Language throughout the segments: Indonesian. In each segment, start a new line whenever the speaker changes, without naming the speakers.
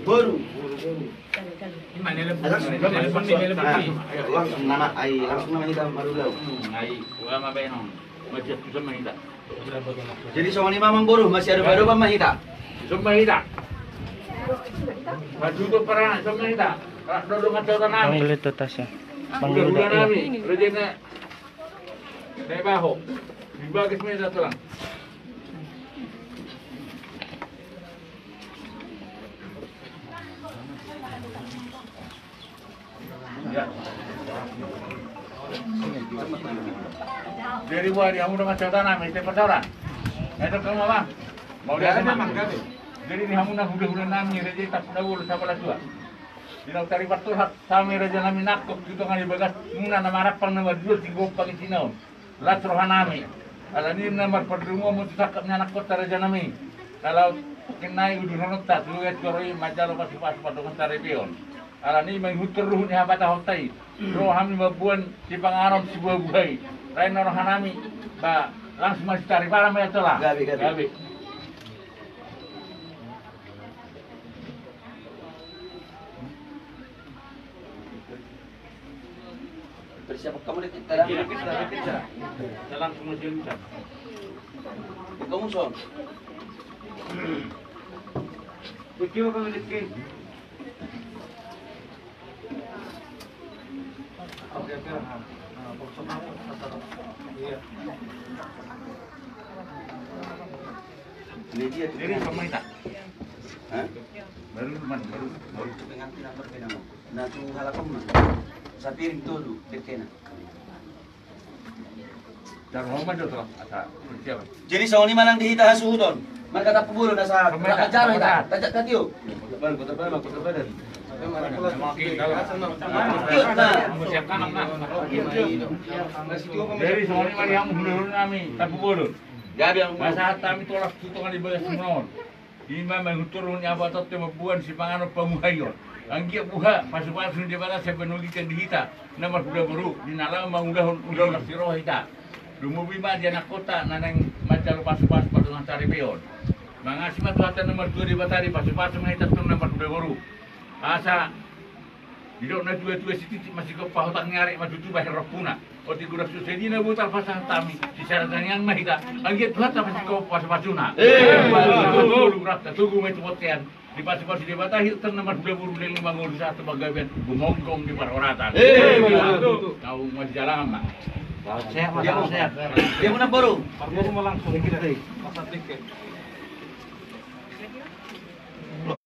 Boru.
Langsung nama kita Marulaw. Jadi sama ni Mamang Boru masih ada baru mahita.
Mahita. Maju para mahita. Dodong acara nami.
Panggil itu tasnya. Panggil
Panggil
itu.
nami. Rejena. Saya baho. Dibagi semua tulang. Ya. Dari buah dia udah macam tanam, itu persoalan. Itu kamu apa? Mau dia sama? Jadi ni hamu nak hudah nami raja tak dahulu sabalah tua. Dina tari patul hak sami raja nami nakok gitu kan ibagas muna nama rapang nama dua tiga pagi sinau. Latro hanami. Ala ni nama perdungo mu takap anak kota raja nami. Kalau kenai udah nontak dulu ya koroi majalo pas patungan tari pion. Ala ni menghutur ruhnya habata hotai. Roh hami mabuan si pangarom si buah-buai. Lain orang hanami ba langsung masih cari barang ya telah. Gabi.
Bersiap kamu di kita.
Kita langsung masuk bisa.
Kamu son.
Begitu kamu lihat. Jadi sama kita.
Hah?
Baru.
Dengan tinapar kenapa? Nah tu halakam na. Sa piring todo, dekena.
Dan Muhammad itu asa siapa?
Jadi sa ni malang dihita hasuhudon. Magkatap pubulo na sa jaro ita. Tajak tatiyo. Kota badan.
Dari soalnya mari yang dulu nami tapi boleh.
Gabi ang
Masa kami tolak tutungan di bawah semua. Ima menguturun apa atau buan si pangano pamuhayon. Ang gia buha pasuk di bawah saya penulikan di hita. Nomor sudah baru di nalam udah siroh hita. Lumubi mah di anak kota nanang macam pasuk patungan cari peon. Mangasih mah tuatan nomor 2 di batari pasuk hita tu nomor sudah baru. Asa didok na dua sitit masih kau pahotak nyari maju tu bahir rokuna. Oti gura susedi na butal pasang tami di saratan yang mahita. Angge tuhat masih kau pasuna. Tunggu metu potian. Di pasi di batahi ten nomor 25 ngurus satu bagaimana bumongkong di paroratan. Kau masih jalan mah. Sehat.
Dia mo na boro.
Dia mau langsung kita deh. Pasang tiket.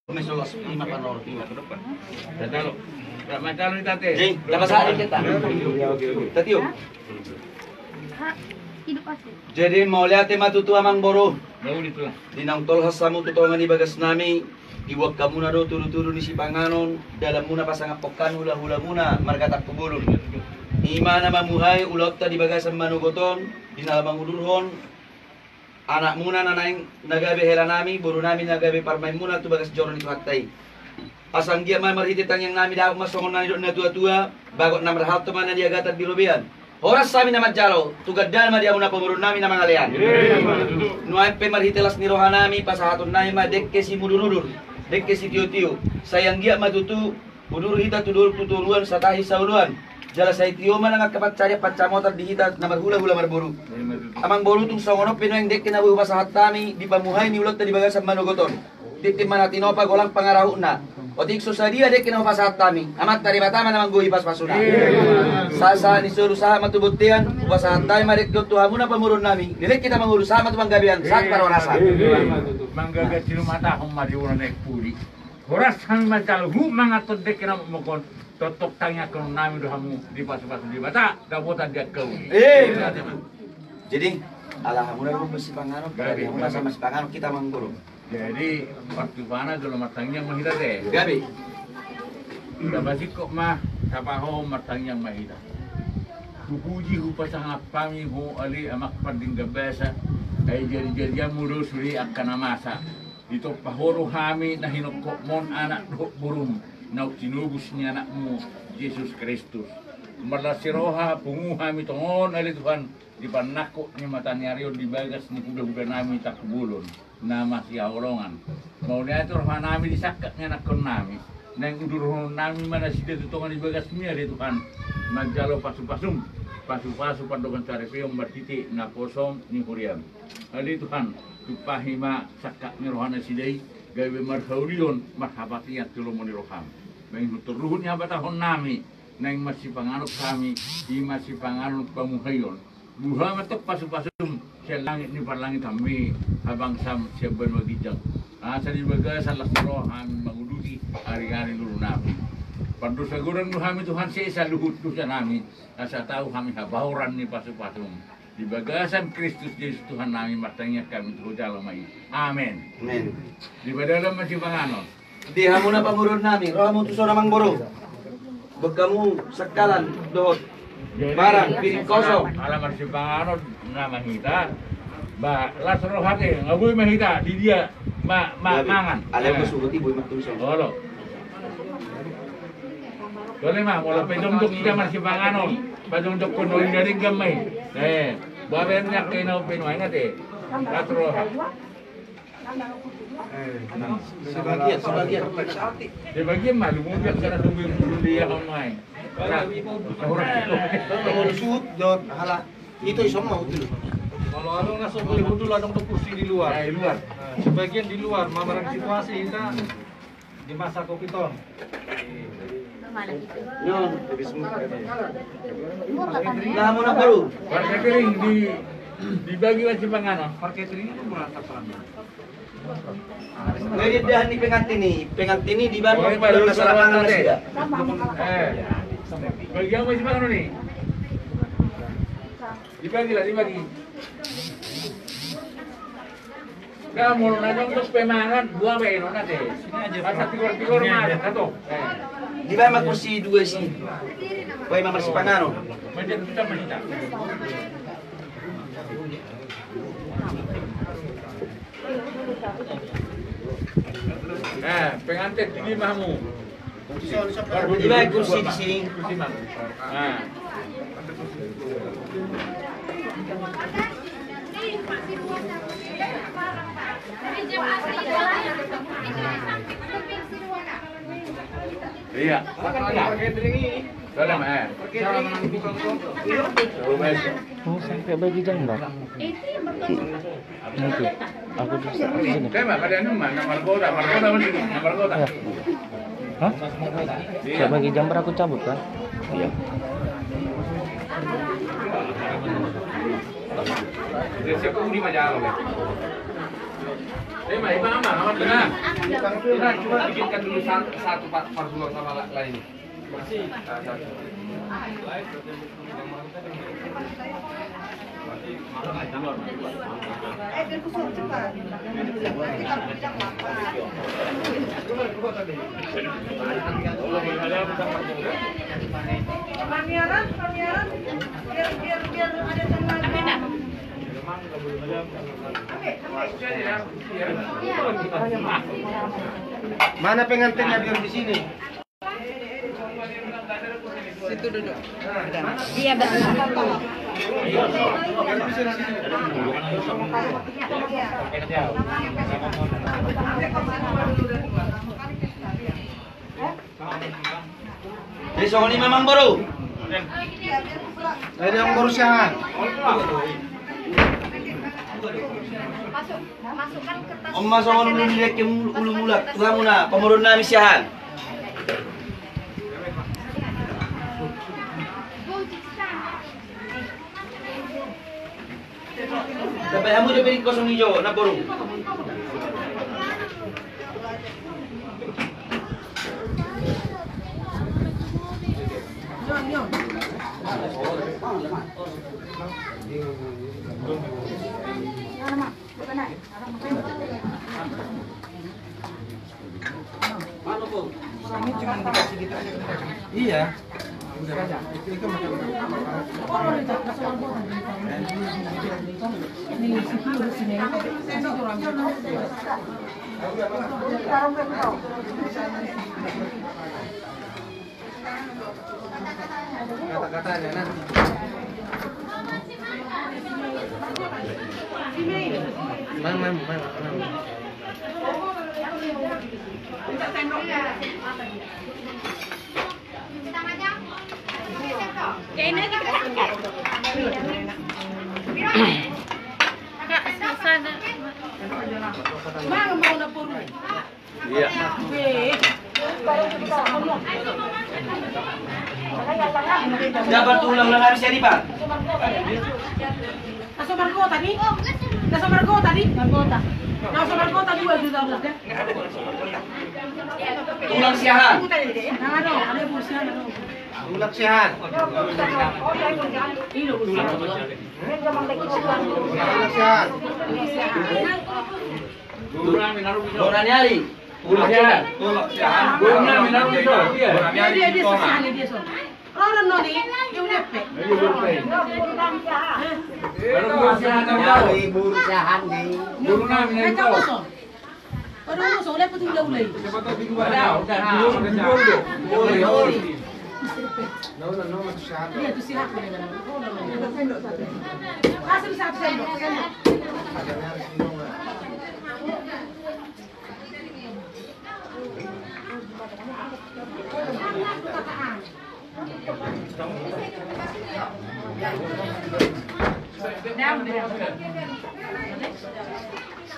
Meso 5 panor ke depan.
Datalo. Macam ni tate.
Jing, dapat sehari kita. Tatiyo. Jadi mau lihat matutu amang boro.
Baru itu lah.
Dinang tol hasamu tutongan di bagas nami. Iwag ka muna do turu-turu ni si Panganon. Dalam muna pasangapokan hula-hula muna markatak kubulon. Ima na mamuhay ulot ta di bagasan manugoton. Dinalamang ulurhon. Anak muna na naing nagabi hela nami, buru nami nagabi parmay muna tu bagas joron itu haktay. Pasang dia may marhititan yang nami dapat masongon na tua-tua, bagot na marhal to man na diagatan bilobian. Horas sami na madjalo, tugad dal ma dia muna pamurun nami na mangalian. Nuay pe marhitelas ni roha nami pasahaton nami ma dekke si mudunudur, dekke si tio-tio. Sayang dia madutu, budur hita tutuluan sa tahi sauluan. Jala sa itiyo man ang kapat cari pacamotar di hita na marhula-hula marburu. Amang boru tung songono pino yang dekke na buha pasahat nami di pamuhay ni ulot na di bagasan manugoton. Dikti manatino pa golang pangarahu na. Otik susadia dek kena pasahat kami. Amat dari batama namang guhi pas pasuna. Sasa ni suruh saha matubutian, pasahat tayo marik do tuhamu na pamurun nami. Dilek kita mangurus saha matubang gabian saat paronasa.
Manggaga sino mata akong mariwala na ikpuli. Horas kami macalo hu mangatod dek kena mokon. Totok tanya kono nami do hamu di pasu-pasu di bata dabotan dia kau.
Jadi alhamdulillah mo si Pangarap, gabi mo sama si Pangarap kita mangguro.
Jadi waktu mana dulu matangnya mahida deh.
Gabi.
Dapat kok mah sapaho matangnya mahida. Hupuji hupasang apami ho ali amak panding gabasa. Ay jadi muro suri akan amasa. Ito pahoro hami na hinokok mon anak burung. Na tinubus niya anakmu Yesus Kristus. Marlasiroha punguha mitongon ali Tuhan di panako ni matanya rio di bagas ni kuda-kuda nami tak bulon. nama si awolongan. Mau dia itu roh nami disakatnya nak nami. Neng udur roh nami mana si dia tutongan di bagas mia dia Tuhan. Magjalo pasu-pasum. Pasu-pasu pandokan cari piom bertitik na kosong ni kuriam. Jadi Tuhan tupahima sakatnya rohana si dia gawe marhaurion marhabatiat tulung roham. Neng turuhnya batahon nami. Neng masih panganut kami, di masih panganut pamuhayon. Buha matok pasu-pasum, siya langit ni parlangit kami, habang sam siya banwagijang. Asa di baga salah siro kami mengudusi hari-hari dulu nabi. Pandu seguran kami Tuhan siya luhut dosa namin. Asa tahu kami habauran ni pasu-pasum. Di bagasan Kristus Yesus Tuhan namin matanya kami terus dalamai. Amin.
Amen.
Di badalam masih panganut.
Di hamuna pamurod namin, roh mo to sa ramang boro. Huwag kamu sakalan doon. Barang, piring kosong.
Alam si panganod na mahita. Ba, lasro hati, ngaboy mahita, di dia mangan.
Alam ko sugot iboy matulsong.
Olo. Dole mah, wala pedundok kita man si panganod. Pedundok ko noy na rin gamay. Babayan niya kayo na pinuhay nga te. Lasro hati.
Sebagian.
Sebagian mah lumubyak ka na tumulong dia kamay.
Kalau suut, jod, hala. Itu isom mau dulu. Kalau anong nasa Bollywood dulu anong kursi di luar.
Di luar.
Sebagian di luar, mamarang situasi kita di masa kopiton.
Yun. Nah, mo na baro.
Warga kering dibagi lah si panganod.
Parketering itu berantakan.
Ngeridahan ni pengantini di ba?
Oh,
Baru nasarapangan na sila.
Bagi mo si panganod ni. Dibagi. Kamu na dong tos pemangan, buah ba ino nate. Basta tigor mas ato.
Di ba makursi dua si? Pwede mamarsi pangano.
Macam kita menita. Pengantin tinggi mahmu.
Di ba kursi di sini?
Kursi mah. Iya.
Parketering ini.
Dalam
Parketering ini bukan kok.
Oh, sampai bagi jambar. Nanti aku di sini.
Tema pada anu mah nomor kota mana?
Hah? Saya bagi jambar aku cabut kan? Iya.
Dia siapa uri mah jauh. Tema iba aman benar.
Kita cuma bikinkan dulu satu parsulong sama lain. Masih.
Pamiaran, biar ada tanggal.
Mana pengantinnya biar di sini?
Situ duduk. Iya betul.
Besok ni memang baru.
Dari yang berusaha.
Masukkan kertas.
Om masukkan dulu direct yang ulu-mulak. Tuhan muna, pemurun namin siyahan. Sampai kamu dia beri kosong hijau, nak baru.
Iya. Kata-katanya nah. Mang.
Iya.
Dapat ulang-ulang habis ya, Pak?
Nasa Margo tadi? Nasa Margo tadi? Nasa Margo tadi 2 juta udah.
Tulang siahan.
Ada bursihan.
Tulak sihan. Tulak sihan.
Bola nyari.
Tulak siahan. Bola minaruh itu.
Dia sosial dia so. Orang noni, dia udah pe.
Baru bola siahan tahu.
Buru sihan di.
Bola minaruh itu.
Orang musuh udah putus ulai.
No, sihan.
Dia tu sihat. Asal sihat saya.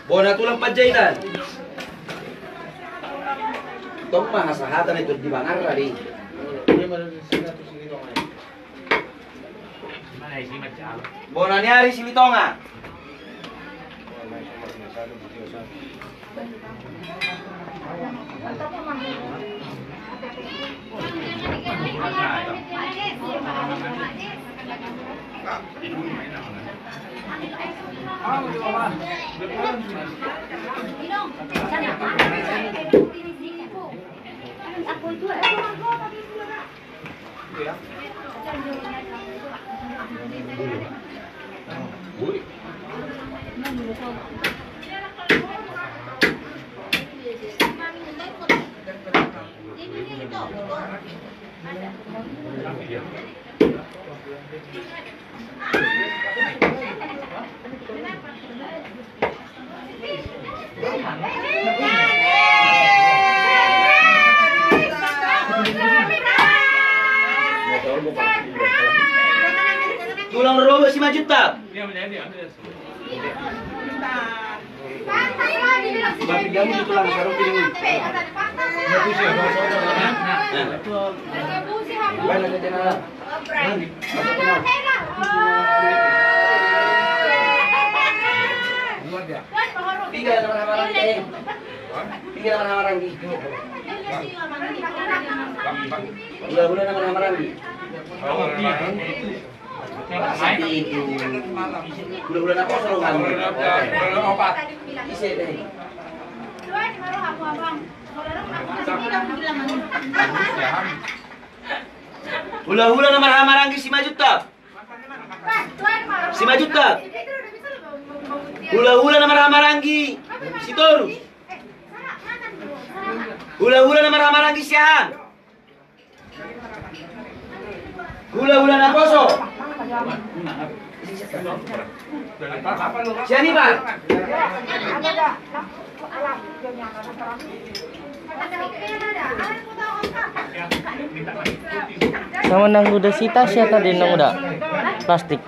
Bona tulang pajahitan. Tong mahasahatan itu di Bangar tadi. Bona nyari Silitonga. Tulang robo si Majutab. Bapi kamu di tulang sarung piring. Mana ke channel? Tiga nama ranggi. Tiga nama ranggi. Bulan nama ranggi. Seperti itu. Bulan apa sorong kamu?
Bulan opat.
Isi deh. Hula-hula nama Ramaranggi si Majutab. Si Majutab. Hula-hula nama Ramaranggi si Toru. Hula-hula nama Ramaranggi si Ahang. Hula-hula nama Poso. Si Hannibal.
Sama nang udah sita siya tadi nang udah plastik.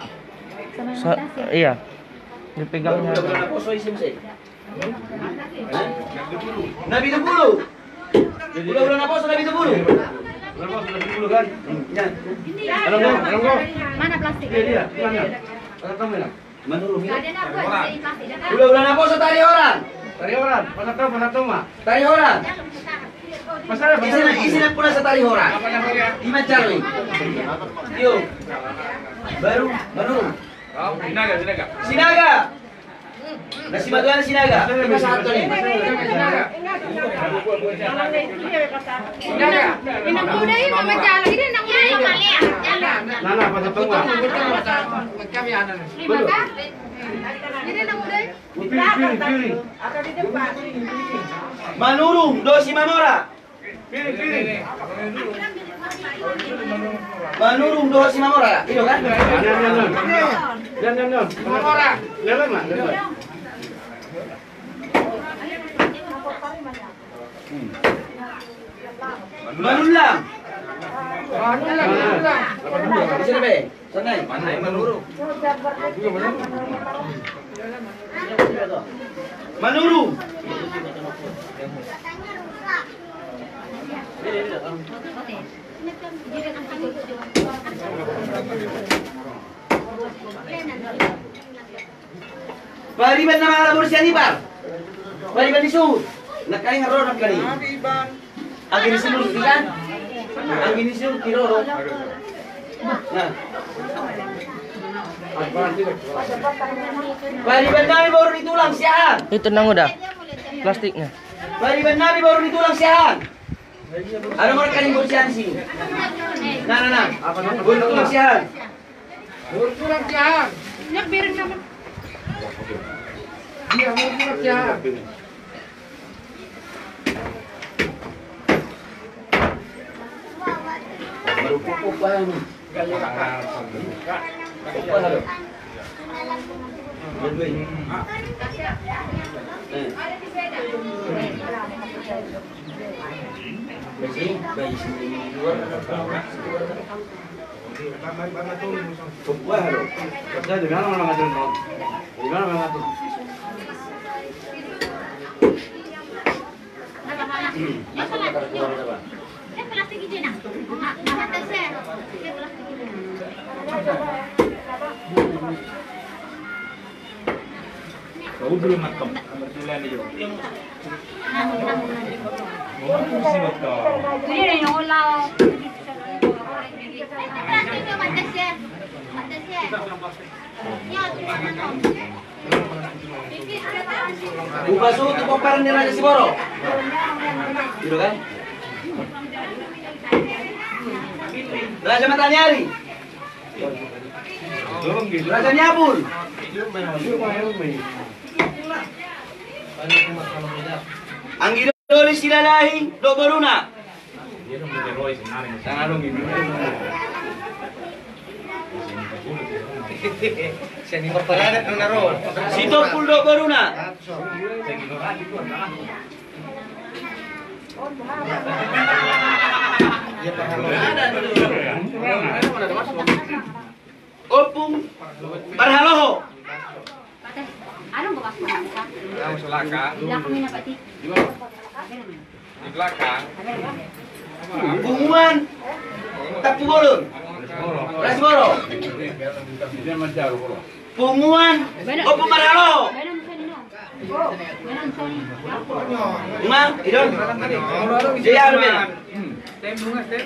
Iya. Dipegangnya.
Hula-hula nama Poso isim sih. Nabi Tebulu. Hula-hula nama Poso Nabi Tebulu. Kan?
Mana plastik?
Menurut Hula-hula nama Poso tari orang. Tari orang. Isi puna sa tari orang. Di Macaro. Yo. Baru. Sinaga. Nasi Maduana Sinaga. Lima satu nih.
Inang muda ini mama jalan ini inang muda ini malia.
Nana pasal tunggu.
Lima kah? Ini inang muda.
Pilih.
Manurung Dosi Mamora. Manurung Dosi Mamora. Itu kan? Manulang. Sini be, sana. Mana Manuru? Manuru. Pariban na mga labor siya ni Bar. Pariban ni Su. Nakain nga ron ang kani. Ang ginisunod ikan. Ang ginisunod kiroro. Nah. Pariban namin baru ditulang siyahan.
Itu nang udah. Plastiknya.
Pariban namin baru ditulang siyahan. Ano mo kaning bursihan sih? Nah. Baru ditulang siyahan.
Nagbirin naman.
Baru pupuk pa yan. Pupuk pa halo. Dua-dua. Bayi sini dua. Pupuk pa halo. Saya di mana orang ngatur no? Di mana orang ngatur?
Plastik ini nak. Mata saya. Plastik ini.
Kau belum makan. Kebetulan dia. Sibuk kau.
Ini yang ulau. Plastik itu mata saya. Mata saya. Ya,
Bukasu itu komparan ni Raja Siboro. Gitu kan? Raja Matanyari. Raja Nyabul. Anggidoli silalahi do baruna. Sangarong ini.
Sini korporat na naro.
Sito puldo baruna. Opung Barhaloho.
Anong bakas mo?
Ang sulaka.
Ilang kami na pati?
Di belakang.
Bunguan Tapugolon. Rasboro.
Dia macam apa?
Punguan Opung Barhaloho.
Meron sa nino. Meron sa nino.
Uma, idon. Jaya Arben.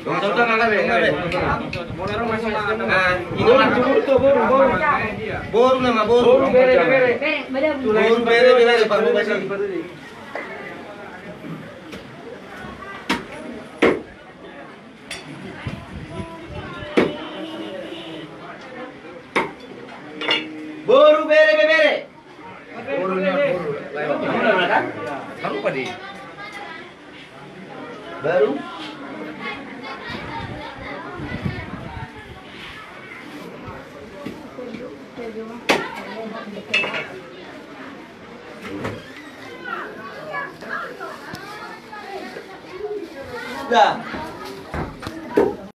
Tonton ngabe. Monaro masuk na.
Idon to boru. Boru nama boru.
Bere, madam.
Boru bere paru basi. Boru bere.
Borunya boru. Baru pa di.
Baru. Sudah.